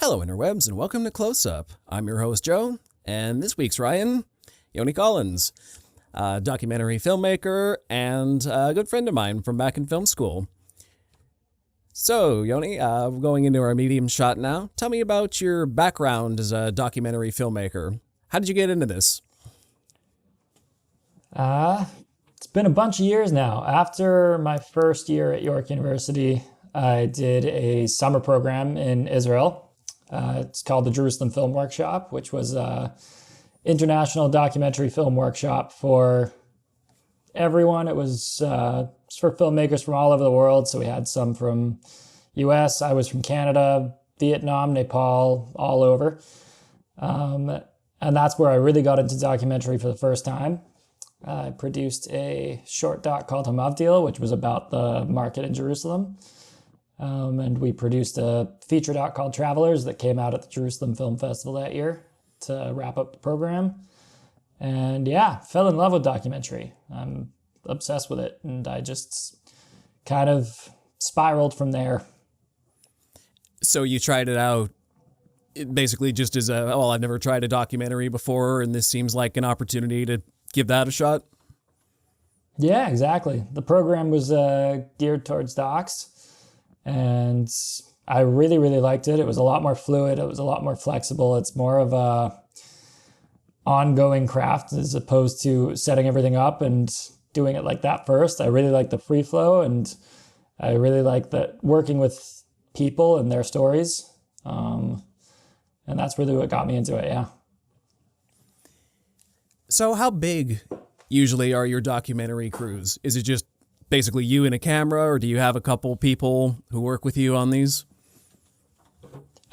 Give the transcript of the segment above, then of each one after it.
Hello, interwebs, and welcome to Close-Up. I'm your host, Joe, and this week's Ryan, Yoni Collins, a documentary filmmaker and a good friend of mine from back in film school. So, Yoni, we're going into our medium shot now. Tell me about your background as a documentary filmmaker. How did you get into this? It's been a bunch of years now. After my first year at York University, I did a summer program in Israel. It's called the Jerusalem Film Workshop, which was an international documentary film workshop for everyone. It was for filmmakers from all over the world. So we had some from US, I was from Canada, Vietnam, Nepal, all over. And that's where I really got into documentary for the first time. I produced a short doc called Hamavdil, which was about the market in Jerusalem. And we produced a feature doc called Travelers that came out at the Jerusalem Film Festival that year to wrap up the program. And yeah, fell in love with documentary. I'm obsessed with it. And I just kind of spiraled from there. So you tried it out basically just as I've never tried a documentary before, and this seems like an opportunity to give that a shot? Yeah, exactly. The program was geared towards docs. And I really, really liked it. It was a lot more fluid. It was a lot more flexible. It's more of a ongoing craft as opposed to setting everything up and doing it like that first. I really like the free flow, and I really like that working with people and their stories. And that's really what got me into it, yeah. So how big usually are your documentary crews? Is it just basically you and a camera, or do you have a couple people who work with you on these?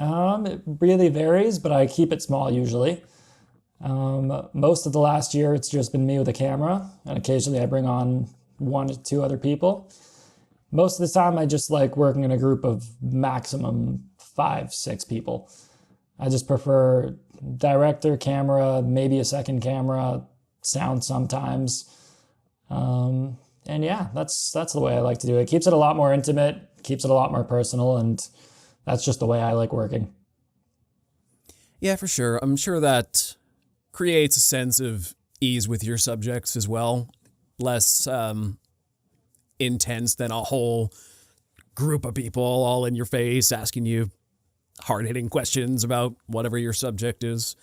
It really varies, but I keep it small usually. Most of the last year, it's just been me with a camera, and occasionally I bring on 1 to 2 other people. Most of the time, I just like working in a group of maximum 5, 6 people. I just prefer director, camera, maybe a second camera, sound sometimes. And yeah, that's the way I like to do it. It keeps it a lot more intimate, keeps it a lot more personal, and that's just the way I like working. Yeah, for sure. I'm sure that creates a sense of ease with your subjects as well. Less intense than a whole group of people all in your face asking you hard-hitting questions about whatever your subject is.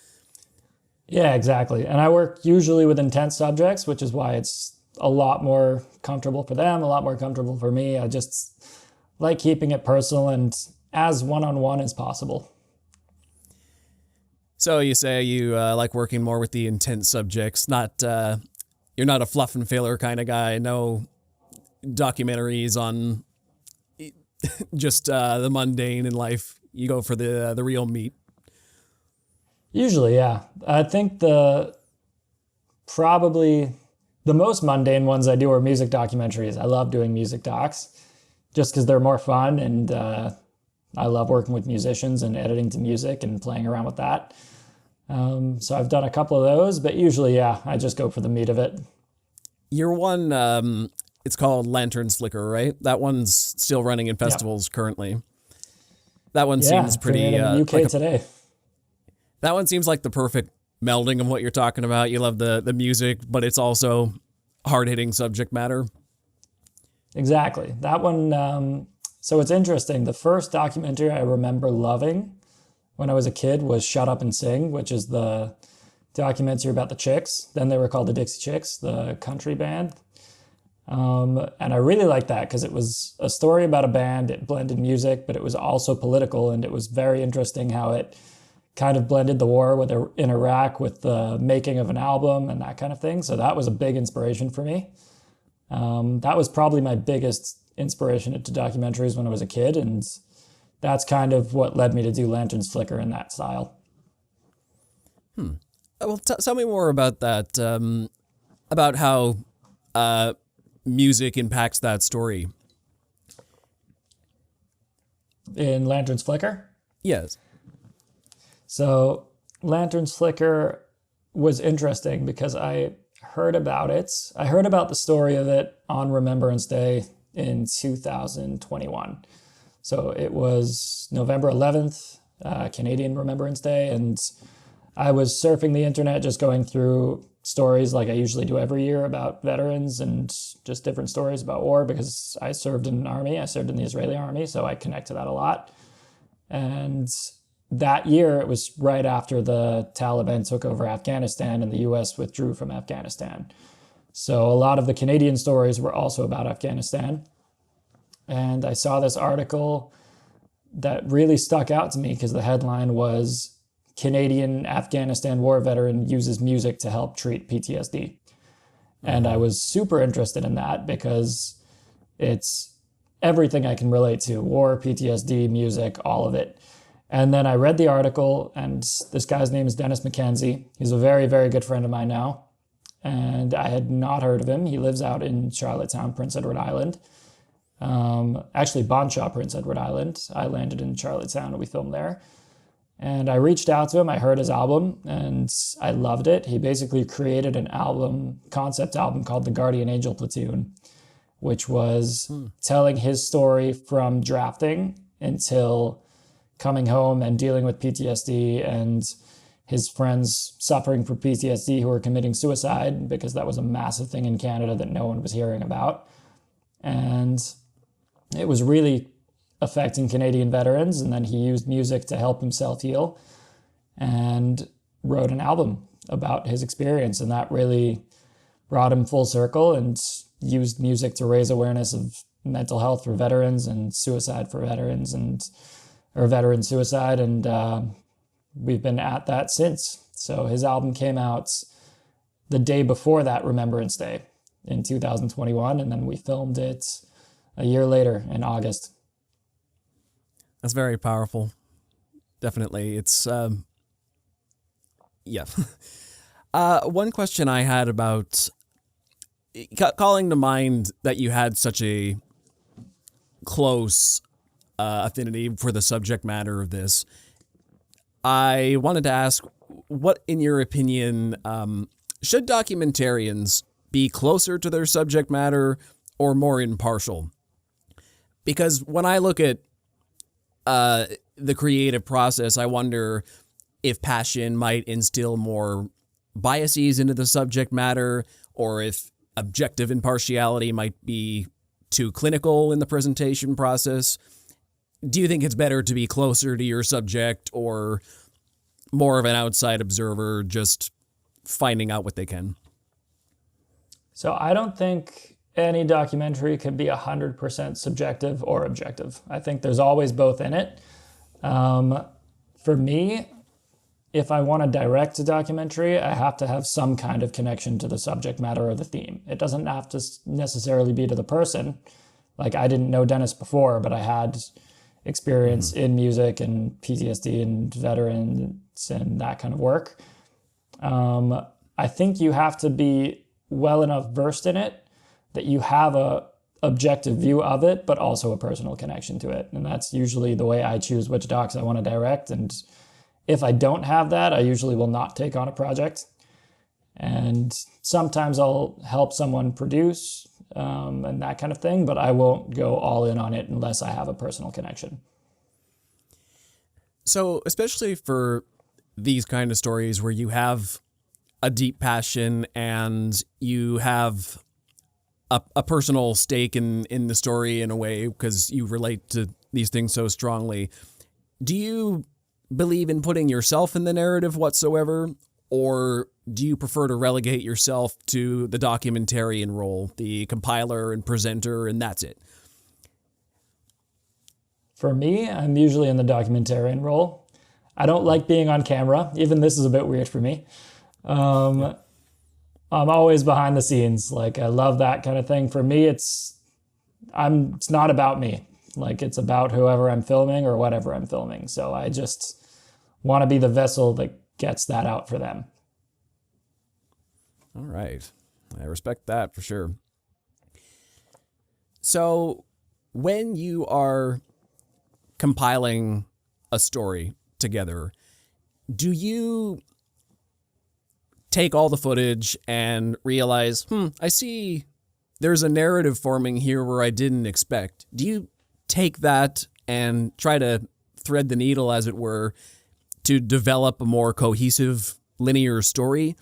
Yeah, exactly. And I work usually with intense subjects, which is why it's a lot more comfortable for them, a lot more comfortable for me. I just like keeping it personal and as one-on-one as possible. So you say you like working more with the intense subjects, not you're not a fluff and filler kind of guy. No documentaries on just the mundane in life. You go for the real meat. Usually, yeah. I think probably the most mundane ones I do are music documentaries. I love doing music docs just because they're more fun, and I love working with musicians and editing to music and playing around with that. So I've done a couple of those, but usually, yeah, I just go for the meat of it. Your one, it's called Lantern Slicker, right? That one's still running in festivals currently. That one seems pretty... in the UK today. That one seems like the perfect melding of what you're talking about. You love the music, but it's also hard-hitting subject matter. Exactly. That one, so it's interesting. The first documentary I remember loving when I was a kid was Shut Up and Sing, which is the documentary about the Chicks. Then they were called the Dixie Chicks, the country band. And I really liked that because it was a story about a band. It blended music, but it was also political, and it was very interesting how it kind of blended the war in Iraq with the making of an album and that kind of thing. So that was a big inspiration for me. That was probably my biggest inspiration into documentaries when I was a kid, and that's kind of what led me to do Lanterns Flicker in that style. Well, tell me more about that, about how music impacts that story. In Lanterns Flicker? Yes. So Lanterns Flicker was interesting because I heard about it. I heard about the story of it on Remembrance Day in 2021. So it was November 11th, Canadian Remembrance Day, and I was surfing the internet, just going through stories like I usually do every year about veterans and just different stories about war, because I served in an army. I served in the Israeli army, so I connect to that a lot. And that year, it was right after the Taliban took over Afghanistan and the US withdrew from Afghanistan. So a lot of the Canadian stories were also about Afghanistan. And I saw this article that really stuck out to me because the headline was Canadian Afghanistan war veteran uses music to help treat PTSD. And I was super interested in that because it's everything I can relate to: war, PTSD, music, all of it. And then I read the article, and this guy's name is Dennis McKenzie. He's a very, very good friend of mine now. And I had not heard of him. He lives out in Charlottetown, Prince Edward Island. Actually, Bonshaw, Prince Edward Island. I landed in Charlottetown and we filmed there. And I reached out to him. I heard his album and I loved it. He basically created an concept album called The Guardian Angel Platoon, which was telling his story from drafting until coming home and dealing with PTSD and his friends suffering from PTSD who were committing suicide, because that was a massive thing in Canada that no one was hearing about. And it was really affecting Canadian veterans. And then he used music to help himself heal and wrote an album about his experience. And that really brought him full circle, and used music to raise awareness of mental health for veterans and suicide for veterans, or veteran suicide. And we've been at that since. So his album came out the day before that Remembrance Day in 2021, and then we filmed it a year later in August. That's very powerful. Definitely. It's, yeah. One question I had about calling to mind that you had such a close affinity for the subject matter of this. I wanted to ask, what, in your opinion, should documentarians be closer to their subject matter or more impartial? Because when I look at the creative process, I wonder if passion might instill more biases into the subject matter, or if objective impartiality might be too clinical in the presentation process. Do you think it's better to be closer to your subject, or more of an outside observer just finding out what they can? So I don't think any documentary can be 100% subjective or objective. I think there's always both in it. For me, if I want to direct a documentary, I have to have some kind of connection to the subject matter or the theme. It doesn't have to necessarily be to the person. Like, I didn't know Dennis before, but I had experience in music and PTSD and veterans and that kind of work. I think you have to be well enough versed in it that you have a objective view of it, but also a personal connection to it. And that's usually the way I choose which docs I want to direct. And if I don't have that, I usually will not take on a project. And sometimes I'll help someone produce and that kind of thing, but I won't go all in on it unless I have a personal connection. So, especially for these kind of stories where you have a deep passion and you have a personal stake in the story in a way, because you relate to these things so strongly, do you believe in putting yourself in the narrative whatsoever, or do you prefer to relegate yourself to the documentarian role, the compiler and presenter, and that's it? For me, I'm usually in the documentarian role. I don't like being on camera. Even this is a bit weird for me. I'm always behind the scenes. Like, I love that kind of thing. For me, it's not about me. Like, it's about whoever I'm filming or whatever I'm filming. So I just want to be the vessel that gets that out for them. All right. I respect that for sure. So when you are compiling a story together, do you take all the footage and realize, I see there's a narrative forming here where I didn't expect? Do you take that and try to thread the needle, as it were, to develop a more cohesive linear story?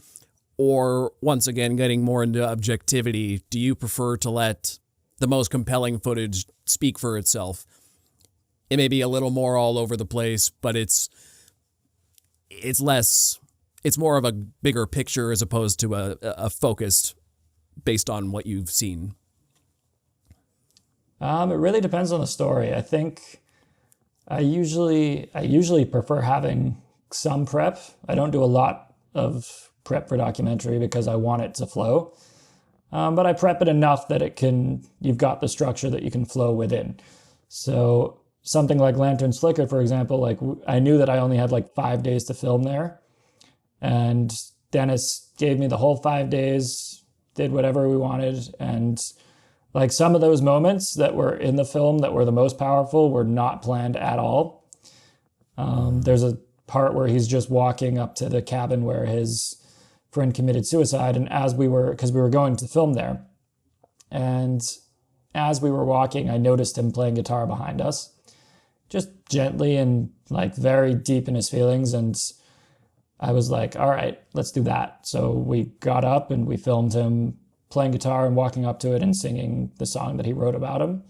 Or once again, getting more into objectivity, do you prefer to let the most compelling footage speak for itself? It may be a little more all over the place, but it's more of a bigger picture as opposed to a focused based on what you've seen. It really depends on the story. I think I usually prefer having some prep. I don't do a lot of prep for documentary because I want it to flow. But I prep it enough that you've got the structure that you can flow within. So something like Lanterns Flicker, for example, like I knew that I only had like 5 days to film there. And Dennis gave me the whole 5 days, did whatever we wanted. And like some of those moments that were in the film that were the most powerful were not planned at all. There's a part where he's just walking up to the cabin where his friend committed suicide. And because we were going to film there. And as we were walking, I noticed him playing guitar behind us, just gently and like very deep in his feelings. And I was like, all right, let's do that. So we got up and we filmed him playing guitar and walking up to it and singing the song that he wrote about him.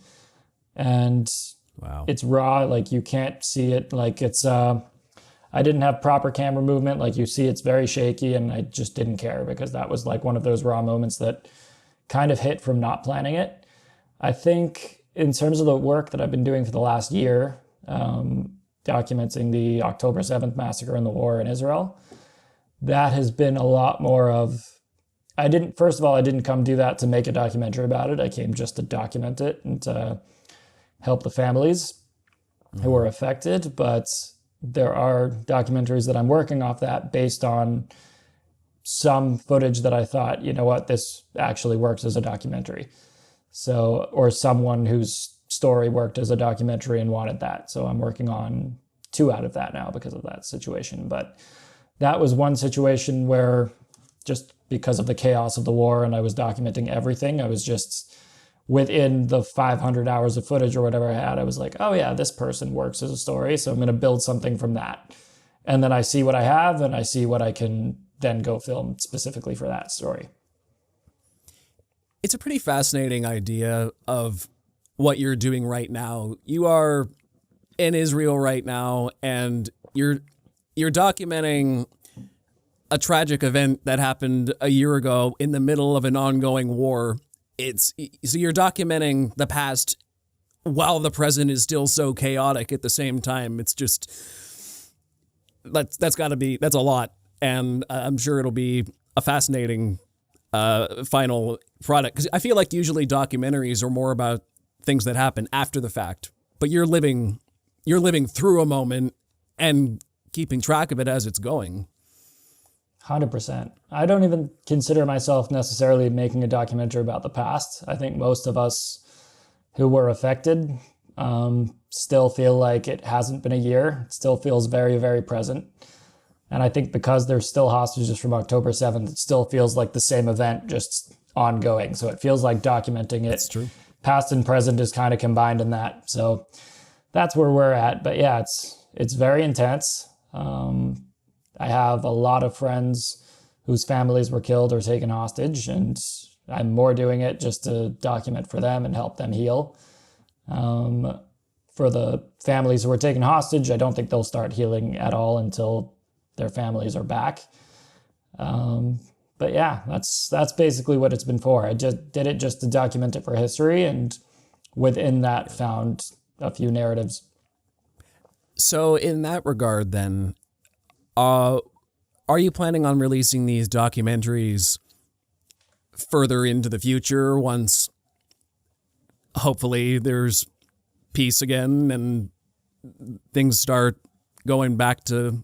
And wow, it's raw, like you can't see it. Like I didn't have proper camera movement. Like you see, it's very shaky, and I just didn't care because that was like one of those raw moments that kind of hit from not planning it. I think in terms of the work that I've been doing for the last year, documenting the October 7th massacre and the war in Israel, that has been a lot more of, first of all, I didn't come do that to make a documentary about it. I came just to document it and to help the families who were affected. But there are documentaries that I'm working off that based on some footage that I thought, you know what, this actually works as a documentary. So, or someone whose story worked as a documentary and wanted that. So I'm working on 2 out of that now because of that situation. But that was one situation where just because of the chaos of the war and I was documenting everything, I was just within the 500 hours of footage or whatever I had, I was like, oh yeah, this person works as a story. So I'm going to build something from that. And then I see what I have and I see what I can then go film specifically for that story. It's a pretty fascinating idea of what you're doing right now. You are in Israel right now, and you're documenting a tragic event that happened a year ago in the middle of an ongoing war. So you're documenting the past while the present is still so chaotic at the same time. It's just, that's a lot. And I'm sure it'll be a fascinating final product. Because I feel like usually documentaries are more about things that happen after the fact, but you're living through a moment and keeping track of it as it's going. 100%. I don't even consider myself necessarily making a documentary about the past. I think most of us who were affected still feel like it hasn't been a year. It still feels very, very present. And I think because there's still hostages from October 7th, it still feels like the same event, just ongoing. So it feels like documenting it. That's true. Past and present is kind of combined in that. So that's where we're at. But yeah, it's very intense. I have a lot of friends whose families were killed or taken hostage, and I'm more doing it just to document for them and help them heal. For the families who were taken hostage, I don't think they'll start healing at all until their families are back. But yeah, that's basically what it's been for. I just did it just to document it for history, and within that found a few narratives. So in that regard, then, are you planning on releasing these documentaries further into the future once hopefully there's peace again and things start going back to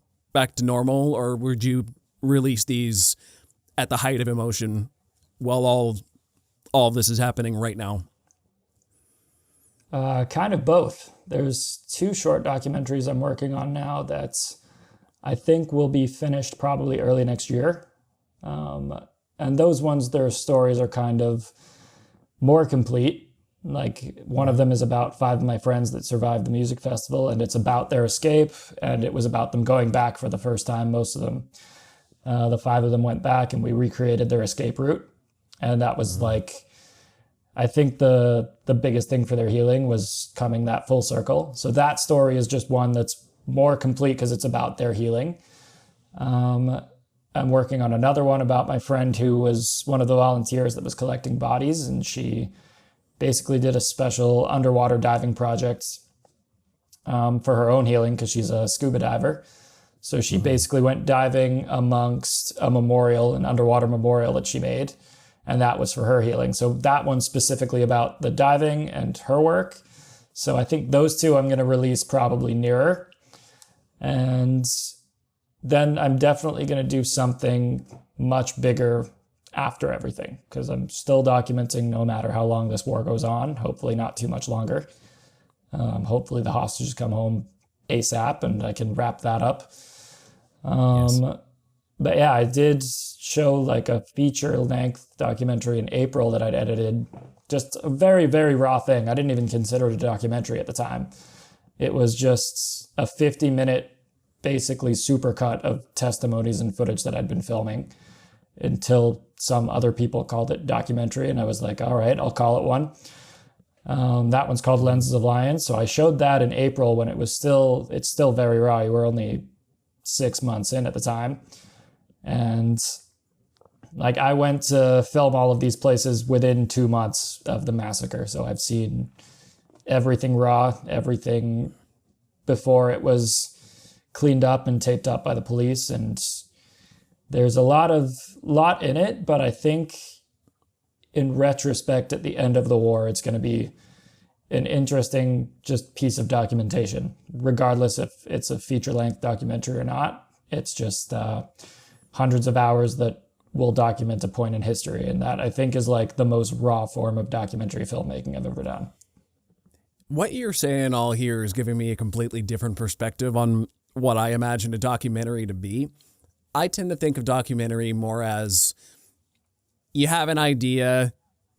normal, or would you release these at the height of emotion while all this is happening right now? Kind of both. There's 2 short documentaries I'm working on now that I think will be finished probably early next year. And those ones, their stories are kind of more complete. Like one of them is about 5 of my friends that survived the music festival, and it's about their escape, and it was about them going back for the first time. Most of them, the 5 of them went back, and we recreated their escape route. And that was like, I think the biggest thing for their healing was coming that full circle. So that story is just one that's more complete because it's about their healing. I'm working on another one about my friend who was one of the volunteers that was collecting bodies, and she basically did a special underwater diving project for her own healing because she's a scuba diver. So she basically went diving amongst a memorial, an underwater memorial that she made, and that was for her healing. So that one's specifically about the diving and her work. So I think those 2 I'm going to release probably nearer. And then I'm definitely going to do something much bigger after everything, because I'm still documenting no matter how long this war goes on, hopefully not too much longer. Hopefully the hostages come home ASAP and I can wrap that up. Yes. But yeah, I did show like a feature-length documentary in April that I'd edited. Just a very, very raw thing. I didn't even consider it a documentary at the time. It was just a 50-minute, basically supercut of testimonies and footage that I'd been filming until some other people called it documentary. And I was like, all right, I'll call it one. That one's called Lenses of Lions. So I showed that in April when it's still very raw. You were only 6 months in at the time. And like I went to film all of these places within 2 months of the massacre. So I've seen everything raw, everything before it was cleaned up and taped up by the police. And there's a lot in it, but I think in retrospect, at the end of the war, it's going to be an interesting just piece of documentation, regardless if it's a feature-length documentary or not. It's just hundreds of hours that will document a point in history, and that I think is like the most raw form of documentary filmmaking I've ever done. What you're saying all here is giving me a completely different perspective on what I imagine a documentary to be. I tend to think of documentary more as you have an idea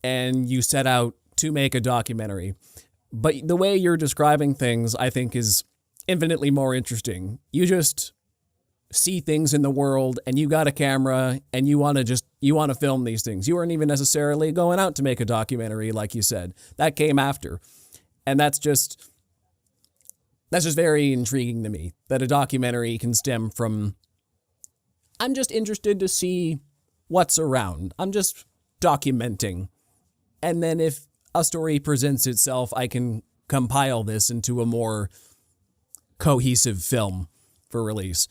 and you set out to make a documentary. But the way you're describing things, I think, is infinitely more interesting. You just see things in the world and you got a camera and you want to film these things. You weren't even necessarily going out to make a documentary, like you said. That came after. And that's just very intriguing to me, that a documentary can stem from, I'm just interested to see what's around. I'm just documenting. And then if a story presents itself, I can compile this into a more cohesive film for release.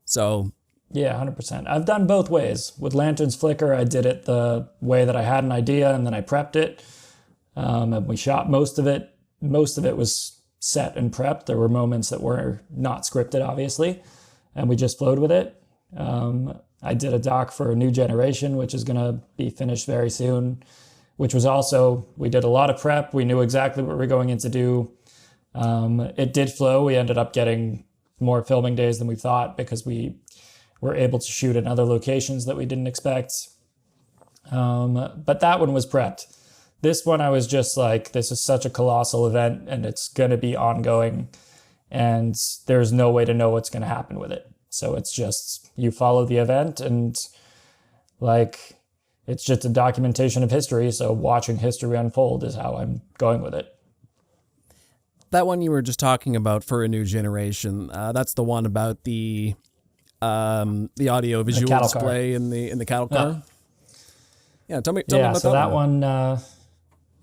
So yeah, 100%. I've done both ways. With Lanterns Flicker, I did it the way that I had an idea and then I prepped it. And we shot most of it. Most of it was set and prepped. There were moments that were not scripted, obviously, and we just flowed with it. I did a doc for A New Generation, which is going to be finished very soon, which was also, we did a lot of prep. We knew exactly what we were going in to do. It did flow. We ended up getting more filming days than we thought because we were able to shoot in other locations that we didn't expect. But that one was prepped. This one, I was just like, this is such a colossal event and it's going to be ongoing and there's no way to know what's going to happen with it. So it's just, you follow the event and like, it's just a documentation of history. So watching history unfold is how I'm going with it. that one you were just talking about for A New Generation, that's the one about the audio visual display in the cattle car. Yeah, tell me about so that one.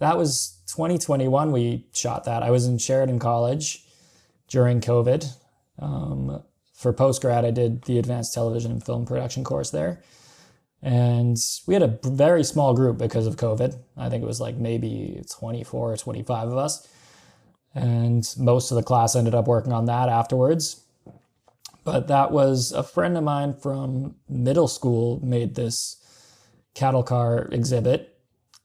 That was 2021 we shot that. I was in Sheridan College during COVID. For post-grad, I did the advanced television and film production course there. And we had a very small group because of COVID. I think it was like maybe 24 or 25 of us. And most of the class ended up working on that afterwards. But that was a friend of mine from middle school made this cattle car exhibit.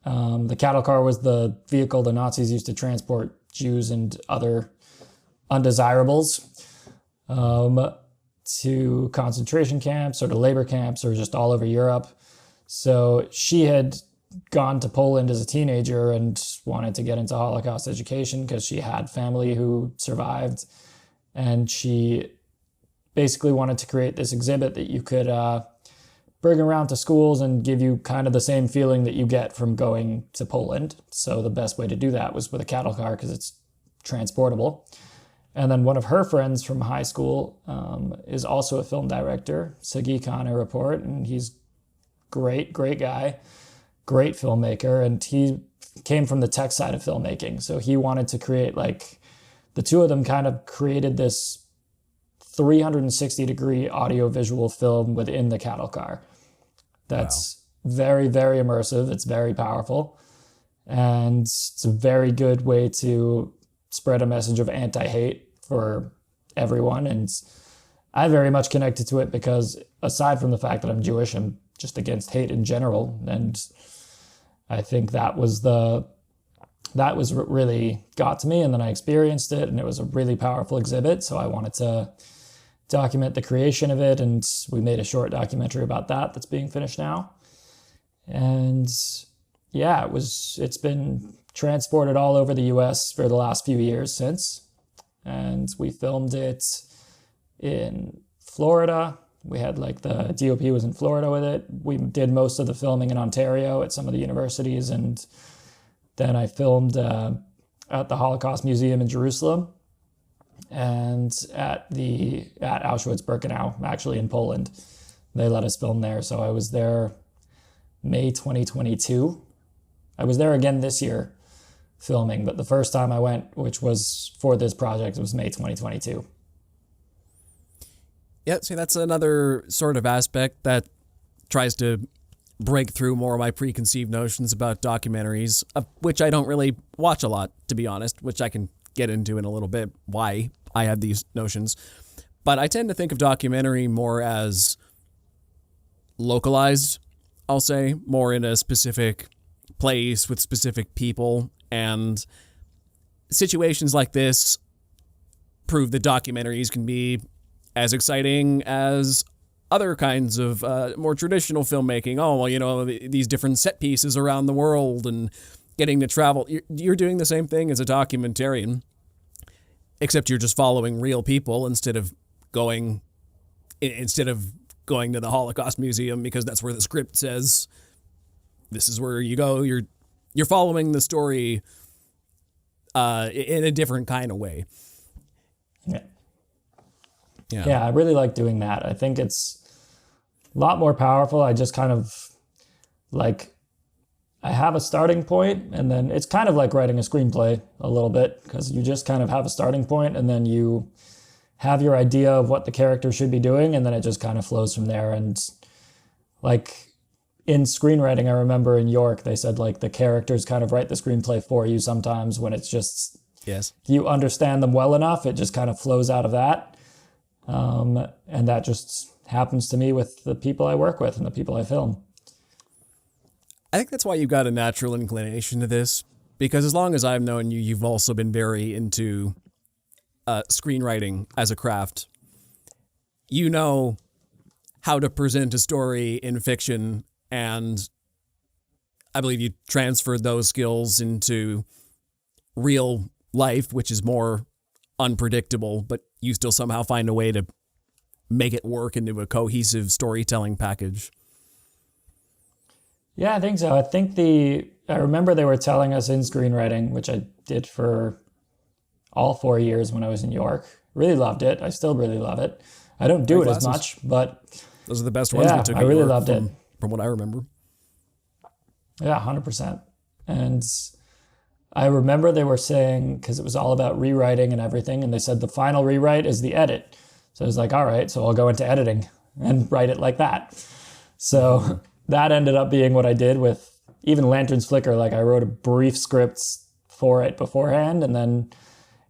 The cattle car was the vehicle the Nazis used to transport Jews and other undesirables to concentration camps or to labor camps or just all over Europe. So she had gone to Poland as a teenager and wanted to get into Holocaust education because she had family who survived. And she basically wanted to create this exhibit that you could bring around to schools and give you kind of the same feeling that you get from going to Poland. So the best way to do that was with a cattle car because it's transportable. And then one of her friends from high school is also a film director, Sagi Khan, I report, and he's great guy, great filmmaker, and he came from the tech side of filmmaking. So he wanted to create, like, the two of them kind of created this 360-degree audio-visual film within the cattle car. That's very, very immersive. It's very powerful. And it's a very good way to spread a message of anti-hate for everyone. And I very much connected to it because aside from the fact that I'm Jewish, I'm just against hate in general. And I think that was what really got to me. And then I experienced it, and it was a really powerful exhibit. So I wanted to document the creation of it. And we made a short documentary about that that's being finished now. And yeah, it's been transported all over the US for the last few years since. And we filmed it in Florida. We had, like, the DOP was in Florida with it. We did most of the filming in Ontario at some of the universities. And then I filmed at the Holocaust Museum in Jerusalem and at Auschwitz-Birkenau, actually in Poland. They let us film there. So I was there May 2022. I was there again this year filming, but the first time I went, which was for this project, it was May 2022. Yeah, see, that's another sort of aspect that tries to break through more of my preconceived notions about documentaries, of which I don't really watch a lot, to be honest, which I can get into in a little bit, why I have these notions. But I tend to think of documentary more as localized, I'll say, more in a specific place with specific people. And situations like this prove that documentaries can be as exciting as other kinds of more traditional filmmaking. Oh, well, you know, these different set pieces around the world and getting to travel. You're doing the same thing as a documentarian, except you're just following real people instead of going to the Holocaust Museum because that's where the script says this is where you go. You're following the story in a different kind of way. Yeah, I really like doing that. I think it's a lot more powerful. I just kind of, like, I have a starting point, and then it's kind of like writing a screenplay a little bit, because you just kind of have a starting point, and then you have your idea of what the character should be doing, and then it just kind of flows from there. And, like, in screenwriting, I remember in York, they said, like, the characters kind of write the screenplay for you sometimes when it's just, yes, you understand them well enough, it just kind of flows out of that. And that just happens to me with the people I work with and the people I film. I think that's why you've got a natural inclination to this, because as long as I've known you, you've also been very into screenwriting as a craft. You know how to present a story in fiction, and I believe you transferred those skills into real life, which is more unpredictable, but you still somehow find a way to make it work into a cohesive storytelling package. Yeah, I think so. I remember they were telling us in screenwriting, which I did for all 4 years when I was in York. Really loved it. I still really love it. I don't do it as much, but those are the best ones we took. I really loved it. From what I remember. Yeah, 100%. And I remember they were saying, because it was all about rewriting and everything, and they said the final rewrite is the edit. So I was like, all right, so I'll go into editing and write it like that. So that ended up being what I did with even Lanterns Flicker. Like, I wrote a brief script for it beforehand, and then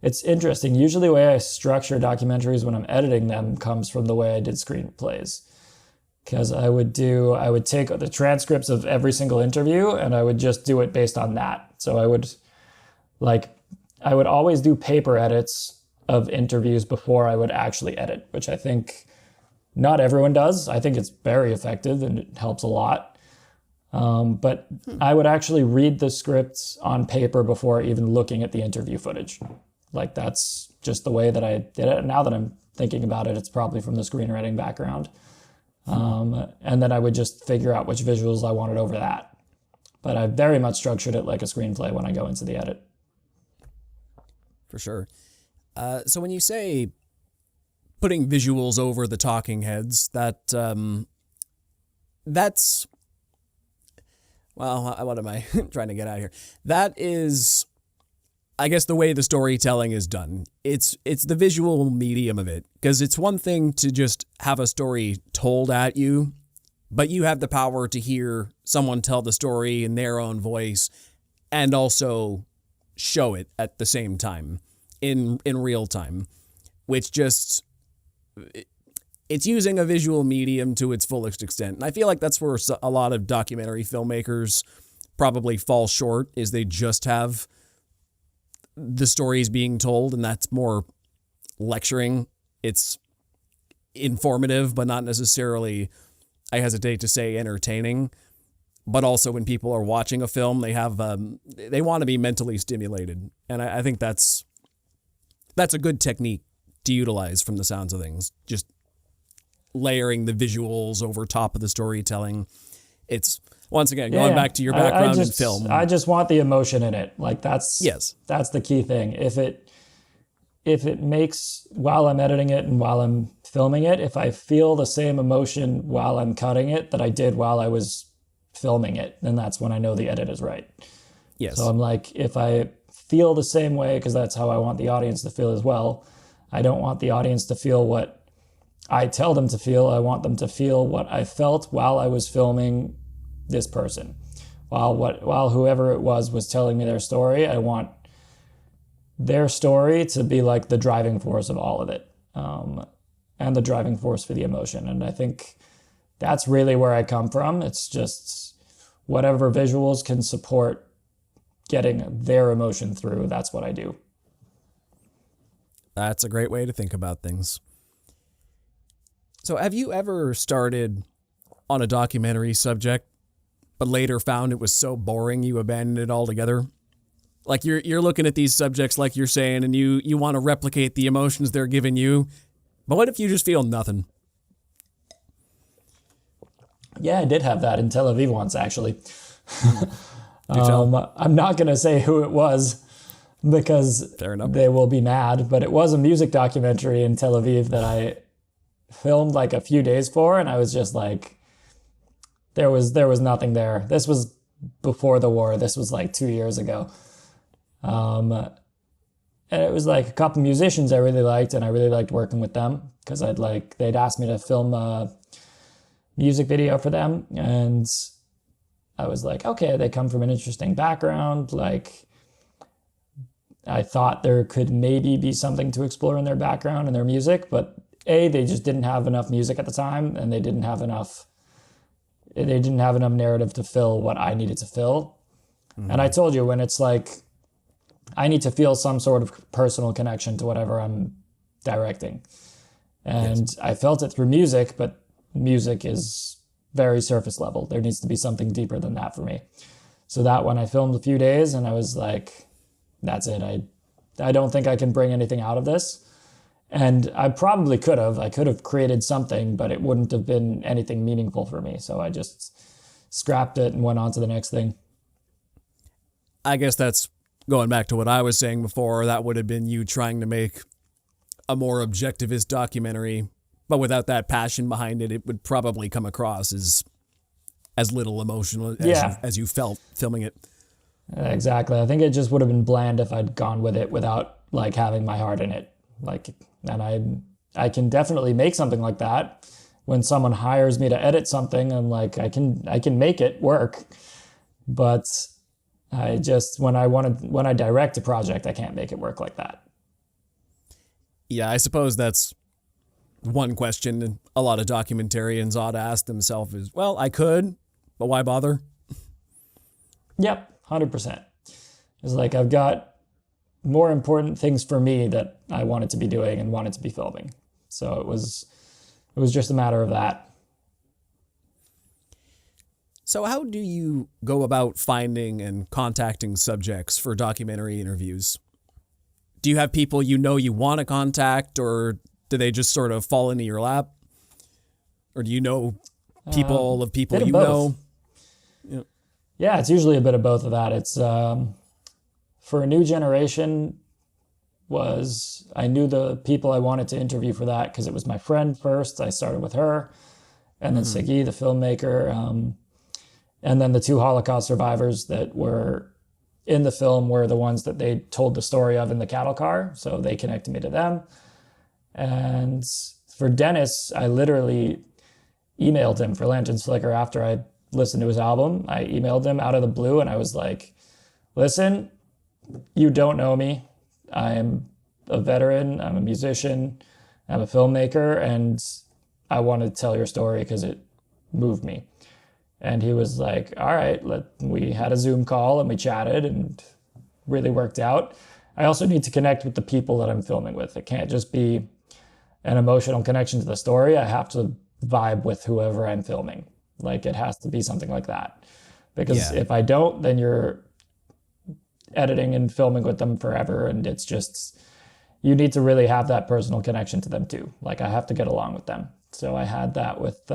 it's interesting. Usually the way I structure documentaries when I'm editing them comes from the way I did screenplays. Because I would take the transcripts of every single interview and I would just do it based on that. So I would always do paper edits of interviews before I would actually edit, which I think not everyone does. I think it's very effective and it helps a lot. But I would actually read the scripts on paper before even looking at the interview footage. Like, that's just the way that I did it. And now that I'm thinking about it, it's probably from the screenwriting background. And then I would just figure out which visuals I wanted over that. But I very much structured it like a screenplay when I go into the edit. For sure. So when you say putting visuals over the talking heads, that's, well, what am I trying to get out here? That is, I guess, the way the storytelling is done. It's the visual medium of it, because it's one thing to just have a story told at you, but you have the power to hear someone tell the story in their own voice and also show it at the same time in real time, which just, it's using a visual medium to its fullest extent. And I feel like that's where a lot of documentary filmmakers probably fall short, is they just have the stories being told, and that's more lecturing. It's informative, but not necessarily, I hesitate to say, entertaining. But also when people are watching a film, they have they want to be mentally stimulated. And I think that's a good technique to utilize from the sounds of things. Just layering the visuals over top of the storytelling. It's, once again, going back to your background in film. I just want the emotion in it. Like, that's the key thing. If it makes, while I'm editing it and while I'm filming it, if I feel the same emotion while I'm cutting it that I did while I was filming it, then that's when I know the edit is right. Yes. So I'm like, if I feel the same way, because that's how I want the audience to feel as well, I don't want the audience to feel what I tell them to feel. I want them to feel what I felt while I was filming this person. While whoever it was telling me their story, I want their story to be like the driving force of all of it, and the driving force for the emotion. And I think that's really where I come from. It's just whatever visuals can support getting their emotion through, that's what I do. That's a great way to think about things. So have you ever started on a documentary subject, but later found it was so boring you abandoned it altogether? Like, you're looking at these subjects, like you're saying, and you want to replicate the emotions they're giving you, but what if you just feel nothing? Yeah, I did have that in Tel Aviv once, actually. I'm not going to say who it was, because they will be mad, but it was a music documentary in Tel Aviv that I filmed like a few days for, and I was just like, there was nothing there. This was before the war. This was like 2 years ago. And it was like a couple musicians I really liked, and I really liked working with them, because they'd asked me to film a music video for them, and I was like, okay, they come from an interesting background. Like, I thought there could maybe be something to explore in their background and their music, but they just didn't have enough music at the time, and they didn't have enough narrative to fill what I needed to fill. Mm-hmm. And I told you, when it's like, I need to feel some sort of personal connection to whatever I'm directing. And yes, I felt it through music, but music is very surface level. There needs to be something deeper than that for me. So that one I filmed a few days, and I was like, that's it. I don't think I can bring anything out of this. And I probably could have. I could have created something, but it wouldn't have been anything meaningful for me. So I just scrapped it and went on to the next thing. I guess that's going back to what I was saying before. That would have been you trying to make a more objectivist documentary, but without that passion behind it, it would probably come across as little emotional as you felt filming it. Exactly. I think it just would have been bland if I'd gone with it without like having my heart in it. Like, and I can definitely make something like that. When someone hires me to edit something, I'm like, I can make it work. But I just, when I direct a project, I can't make it work like that. Yeah, I suppose that's one question a lot of documentarians ought to ask themselves is, well, I could, but why bother? Yep, 100%. It's like, I've got more important things for me that I wanted to be doing and wanted to be filming. So it was just a matter of that. So how do you go about finding and contacting subjects for documentary interviews? Do you have people you know you want to contact, or do they just sort of fall into your lap? Or do you know people of people you know? Yeah, it's usually a bit of both of that. It's for a new generation I knew the people I wanted to interview for that because it was my friend first. I started with her, and then Siggy, the filmmaker, and then the two Holocaust survivors that were in the film were the ones that they told the story of in the cattle car. So they connected me to them. And for Dennis, I literally emailed him for Lantern's Flicker after I listened to his album. I emailed him out of the blue and I was like, listen, you don't know me. I'm a veteran, I'm a musician, I'm a filmmaker, and I want to tell your story because it moved me. And he was like, all right, we had a Zoom call and we chatted and really worked out. I also need to connect with the people that I'm filming with. It can't just be an emotional connection to the story. I have to vibe with whoever I'm filming. Like it has to be something like that. Because if I don't, then you're editing and filming with them forever. And it's just, you need to really have that personal connection to them too. Like I have to get along with them. So I had that with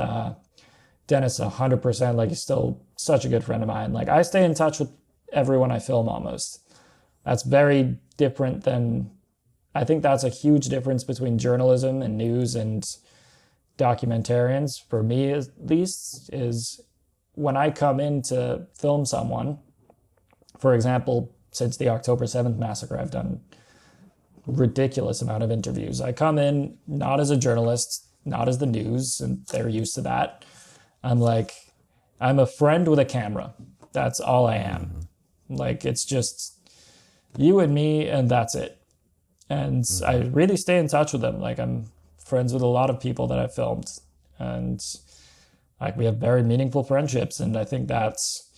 Dennis 100%. Like he's still such a good friend of mine. Like I stay in touch with everyone I film almost. That's very different than, I think that's a huge difference between journalism and news and documentarians, for me at least, is when I come in to film someone, for example, since the October 7th massacre, I've done ridiculous amount of interviews. I come in not as a journalist, not as the news, and they're used to that. I'm a friend with a camera. That's all I am. Like, it's just you and me, and that's it. And I really stay in touch with them. Like, I'm friends with a lot of people that I've filmed, and like we have very meaningful friendships. And I think that's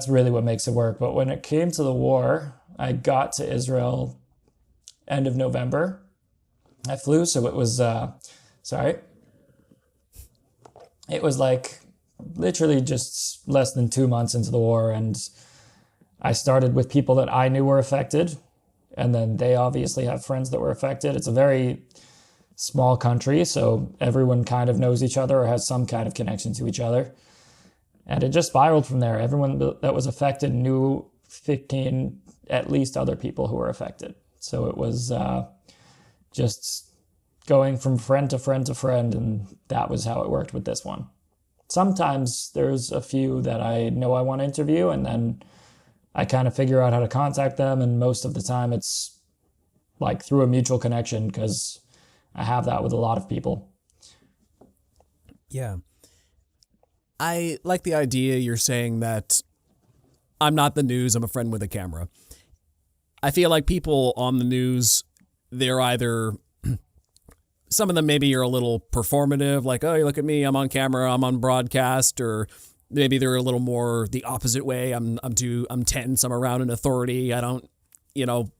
really what makes it work. But when it came to the war, I got to Israel end of November. I flew, so it was it was like literally just less than 2 months into the war, and I started with people that I knew were affected, and then they obviously have friends that were affected. It's a very small country, so everyone kind of knows each other or has some kind of connection to each other. And it just spiraled from there. Everyone that was affected knew 15 at least other people who were affected. So it was just going from friend to friend to friend, and that was how it worked with this one. Sometimes there's a few that I know I want to interview, and then I kind of figure out how to contact them, and most of the time it's like through a mutual connection, because I have that with a lot of people. Yeah. I like the idea you're saying that I'm not the news, I'm a friend with a camera. I feel like people on the news, they're either, some of them maybe are a little performative, like, oh, you look at me, I'm on camera, I'm on broadcast, or maybe they're a little more the opposite way. I'm tense, I'm around an authority. I don't,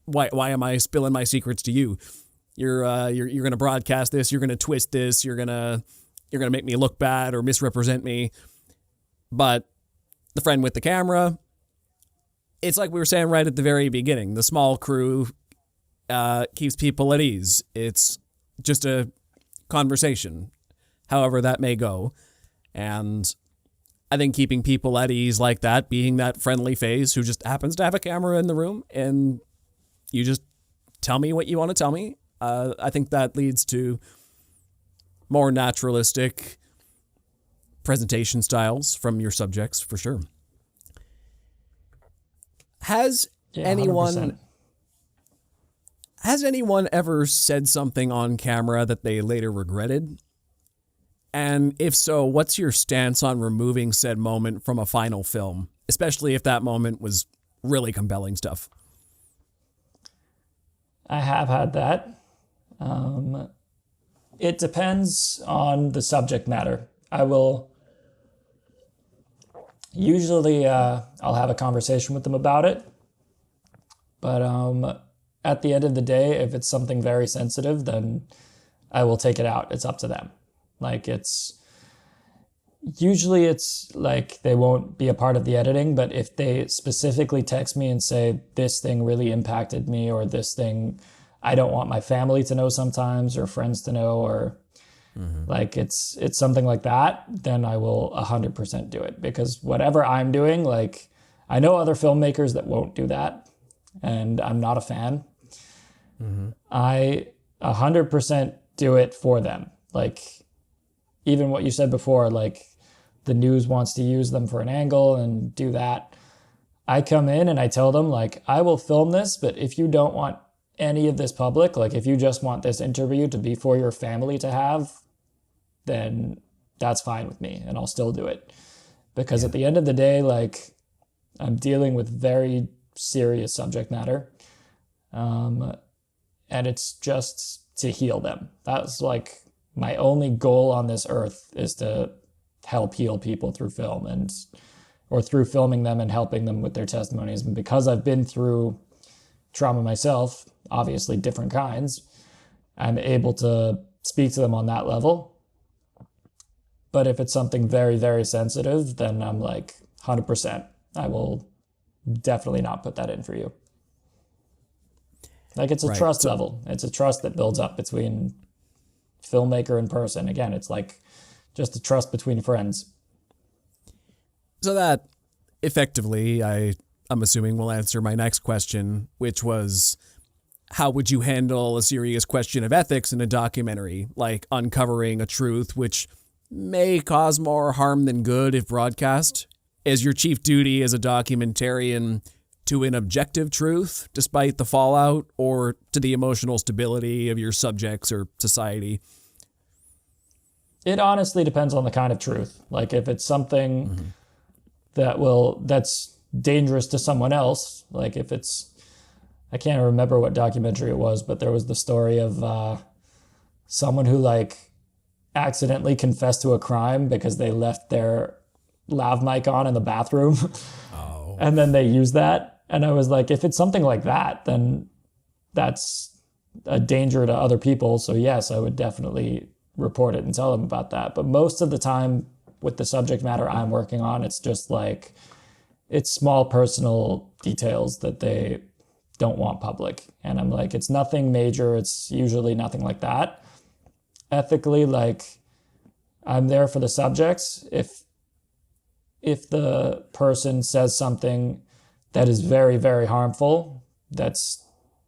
why am I spilling my secrets to you? You're going to broadcast this, you're going to twist this, you're going to make me look bad or misrepresent me. But the friend with the camera, it's like we were saying right at the very beginning, the small crew keeps people at ease. It's just a conversation, however that may go. And I think keeping people at ease like that, being that friendly face who just happens to have a camera in the room, and you just tell me what you want to tell me, I think that leads to more naturalistic presentation styles from your subjects, for sure. Has anyone ever said something on camera that they later regretted? And if so, what's your stance on removing said moment from a final film, especially if that moment was really compelling stuff? I have had that. It depends on the subject matter. I will usually I'll have a conversation with them about it, but at the end of the day, if it's something very sensitive, then I will take it out. It's up to them. Like, Usually it's like they won't be a part of the editing, but if they specifically text me and say this thing really impacted me, or this thing I don't want my family to know sometimes, or friends to know, or like it's something like that, then I will 100% do it. Because whatever I'm doing, like I know other filmmakers that won't do that, and I'm not a fan. I 100% do it for them. Like even what you said before, like the news wants to use them for an angle and do that. I come in and I tell them, like, I will film this, but if you don't want any of this public, like if you just want this interview to be for your family to have, then that's fine with me, and I'll still do it. Because at the end of the day, like I'm dealing with very serious subject matter. And it's just to heal them. That's like my only goal on this earth, is to help heal people through film, or through filming them and helping them with their testimonies. And because I've been through trauma myself, obviously different kinds, I'm able to speak to them on that level. But if it's something very, very sensitive, then I'm like 100%. I will definitely not put that in for you. Like it's a trust level. It's a trust that builds up between filmmaker and person. Again, it's like just a trust between friends. So that effectively, I'm assuming, will answer my next question, which was, how would you handle a serious question of ethics in a documentary, like uncovering a truth which may cause more harm than good if broadcast? Is your chief duty as a documentarian to an objective truth, despite the fallout, or to the emotional stability of your subjects or society? It honestly depends on the kind of truth. Like if it's something that's dangerous to someone else, like if it's, I can't remember what documentary it was, but there was the story of someone who like accidentally confessed to a crime because they left their lav mic on in the bathroom. Oh. And then they used that. And I was like, if it's something like that, then that's a danger to other people. So yes, I would definitely report it and tell them about that. But most of the time with the subject matter I'm working on, it's just like, it's small personal details that they don't want public. And I'm like, it's nothing major. It's usually nothing like that. Ethically, like I'm there for the subjects. If the person says something that is very, very harmful, that's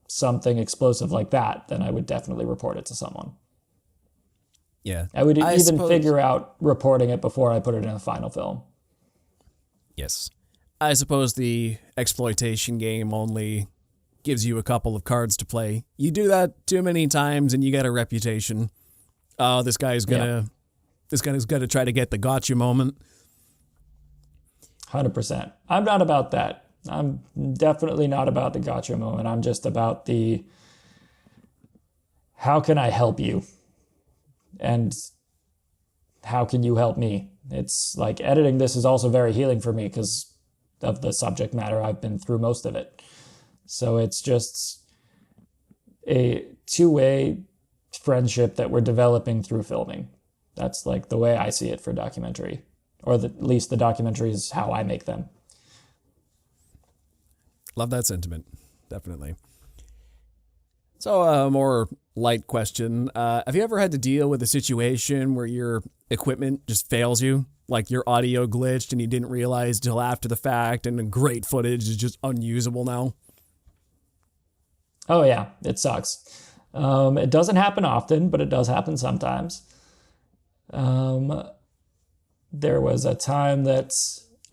something explosive like that, then I would definitely report it to someone. Yeah. I would even figure out reporting it before I put it in a final film. Yes. I suppose the exploitation game only gives you a couple of cards to play. You do that too many times and you get a reputation. Oh, this guy's gonna try to get the gotcha moment. 100%. I'm not about that. I'm definitely not about the gotcha moment. I'm just about the, how can I help you? And how can you help me? It's like editing this is also very healing for me because of the subject matter. I've been through most of it. So it's just a two-way friendship that we're developing through filming. That's like the way I see it for documentary, or at least the documentaries, how I make them. Love that sentiment. Definitely. So a more light question. Have you ever had to deal with a situation where your equipment just fails you? Like your audio glitched and you didn't realize till after the fact and the great footage is just unusable now? Oh yeah, it sucks. It doesn't happen often, but it does happen sometimes. There was a time that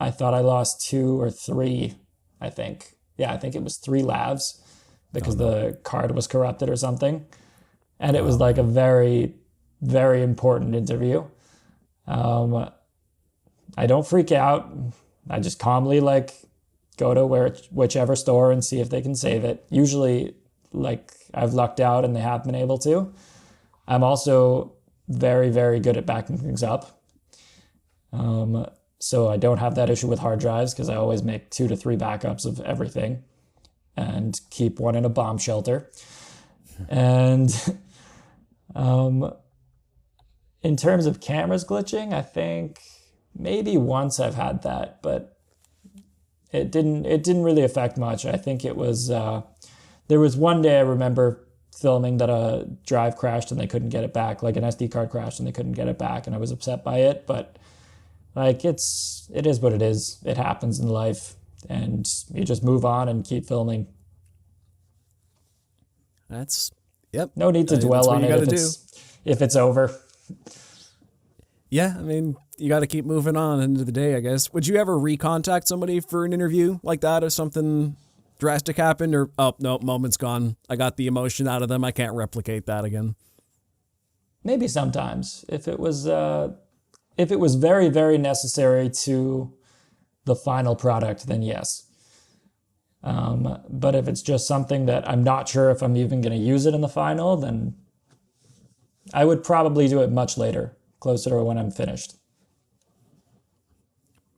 I thought I lost 2 or 3, I think. Yeah, I think it was 3 lavs because the card was corrupted or something. And it was like a very, very important interview. I don't freak out. I just calmly like go to whichever store and see if they can save it. Usually like I've lucked out and they have been able to. I'm also very, very good at backing things up. So I don't have that issue with hard drives because I always make 2 to 3 backups of everything and keep one in a bomb shelter. And in terms of cameras glitching, I think maybe once I've had that, but it didn't really affect much. I think it was there was one day I remember filming that a drive crashed and they couldn't get it back, like an SD card crashed and they couldn't get it back, and I was upset by it. But like it is what it is. It happens in life, and you just move on and keep filming. That's yep. No need to dwell on it if it's over. Yeah, I mean, you got to keep moving on into the day, I guess. Would you ever recontact somebody for an interview like that if something drastic happened, or, oh, no, moment's gone. I got the emotion out of them. I can't replicate that again? Maybe sometimes. If it was very, very necessary to the final product, then yes. But if it's just something that I'm not sure if I'm even going to use it in the final, then I would probably do it much later, closer to when I'm finished.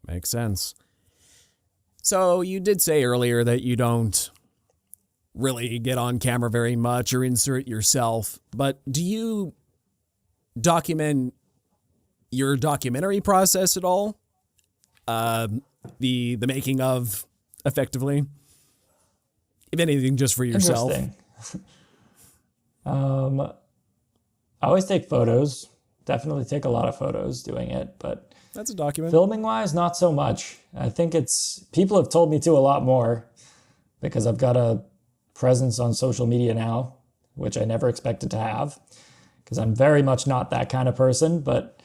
Makes sense. So you did say earlier that you don't really get on camera very much or insert yourself, but do you document your documentary process at all? The making of, effectively? If anything, just for yourself. Interesting. I always take photos. Definitely take a lot of photos doing it, but that's a document. Filming wise, not so much. I think people have told me to a lot more because I've got a presence on social media now, which I never expected to have because I'm very much not that kind of person, but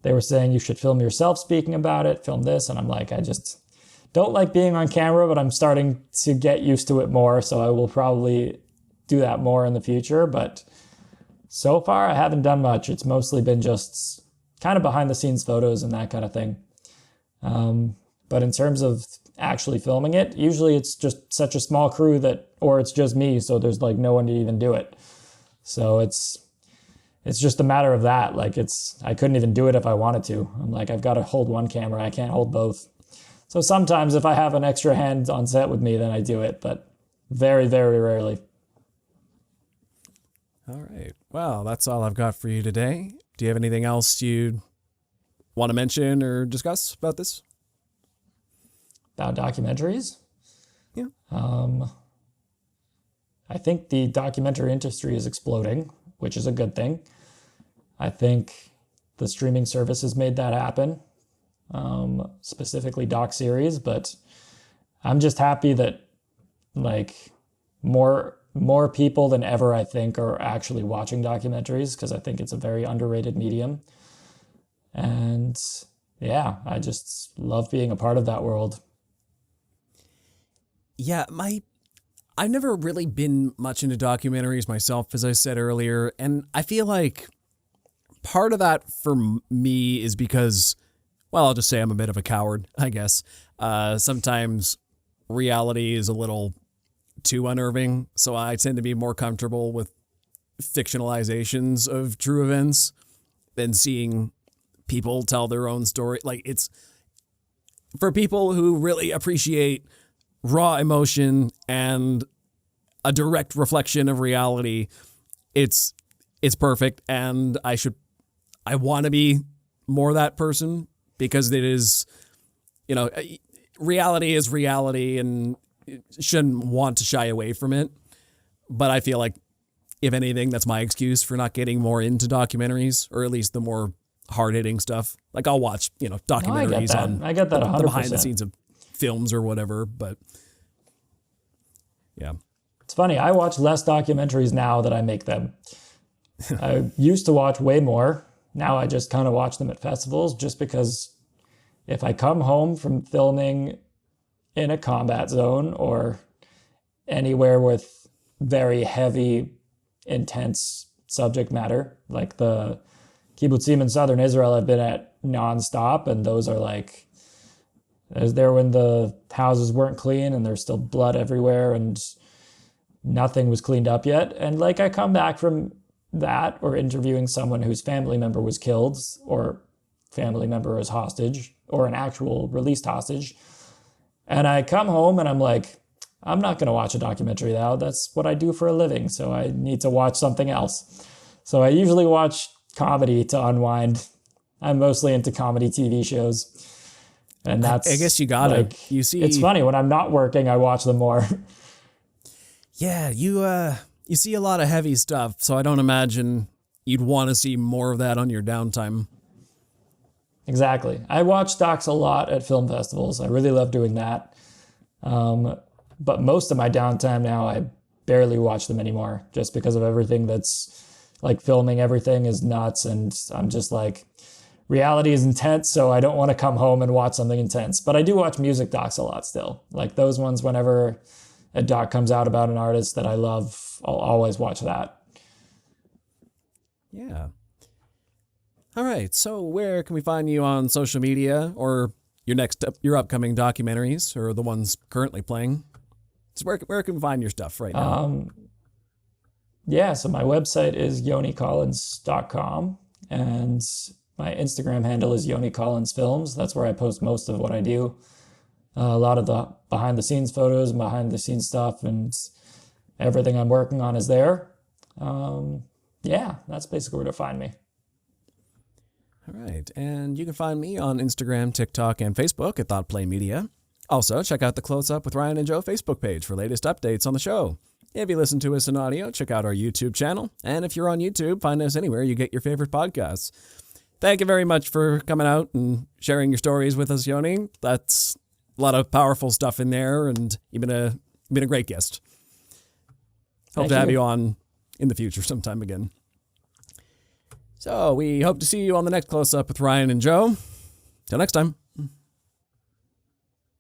they were saying you should film yourself speaking about it, film this. And I'm like, I just don't like being on camera, but I'm starting to get used to it more. So I will probably do that more in the future. But so far I haven't done much. It's mostly been just kind of behind the scenes photos and that kind of thing. But in terms of actually filming it, usually it's just such a small crew or it's just me. So there's like no one to even do it. So it's just a matter of that. Like I couldn't even do it if I wanted to. I'm like, I've got to hold one camera. I can't hold both. So sometimes if I have an extra hand on set with me, then I do it, but very, very rarely. All right. Well, that's all I've got for you today. Do you have anything else you want to mention or discuss about this? About documentaries? Yeah. I think the documentary industry is exploding, which is a good thing. I think the streaming services made that happen, specifically doc series, but I'm just happy that like more people than ever, I think, are actually watching documentaries because I think it's a very underrated medium. And yeah, I just love being a part of that world. Yeah, I've never really been much into documentaries myself, as I said earlier, and I feel like part of that for me is because, well, I'll just say I'm a bit of a coward, I guess. Sometimes reality is a little too unnerving, so I tend to be more comfortable with fictionalizations of true events than seeing people tell their own story. Like, it's for people who really appreciate raw emotion and a direct reflection of reality, it's perfect, and I want to be more that person because it is, reality is reality and shouldn't want to shy away from it. But I feel like, if anything, that's my excuse for not getting more into documentaries, or at least the more hard-hitting stuff. Like, I'll watch, documentaries I get that 100%. The behind the scenes of films or whatever, but yeah. It's funny, I watch less documentaries now that I make them. I used to watch way more. Now I just kind of watch them at festivals just because if I come home from filming in a combat zone or anywhere with very heavy, intense subject matter, like the kibbutzim in southern Israel I've been at nonstop, and those are like, I was there when the houses weren't clean and there's still blood everywhere and nothing was cleaned up yet. And like I come back from that or interviewing someone whose family member was killed or family member is hostage or an actual released hostage. And I come home and I'm like, I'm not going to watch a documentary now. That's what I do for a living. So I need to watch something else. So I usually watch comedy to unwind I'm mostly into comedy TV shows. And that's, I guess you got it. You see, it's funny when I'm not working, I watch them more. Yeah, you see a lot of heavy stuff, so I don't imagine you'd want to see more of that on your downtime. Exactly. I watch docs a lot at film festivals. I really love doing that. But most of my downtime now, I barely watch them anymore just because of everything that's like filming everything is nuts. And I'm just like, reality is intense, so I don't want to come home and watch something intense. But I do watch music docs a lot still. Like those ones, whenever a doc comes out about an artist that I love, I'll always watch that. Yeah. All right. So where can we find you on social media, or your upcoming documentaries, or the ones currently playing? So where can we find your stuff right now? Yeah, so my website is yonicollins.com, and my Instagram handle is Yoni Collins Films. That's where I post most of what I do. A lot of the behind the scenes photos and behind the scenes stuff and everything I'm working on is there. Yeah, that's basically where to find me. All right. And you can find me on Instagram, TikTok, and Facebook at ThoughtPlay Media. Also, check out the Close-Up with Ryan and Joe Facebook page for latest updates on the show. If you listen to us in audio, check out our YouTube channel. And if you're on YouTube, find us anywhere you get your favorite podcasts. Thank you very much for coming out and sharing your stories with us, Yoni. That's a lot of powerful stuff in there, and you've been a great guest. Hope to have you on in the future sometime again. So we hope to see you on the next Close-Up with Ryan and Joe. Till next time.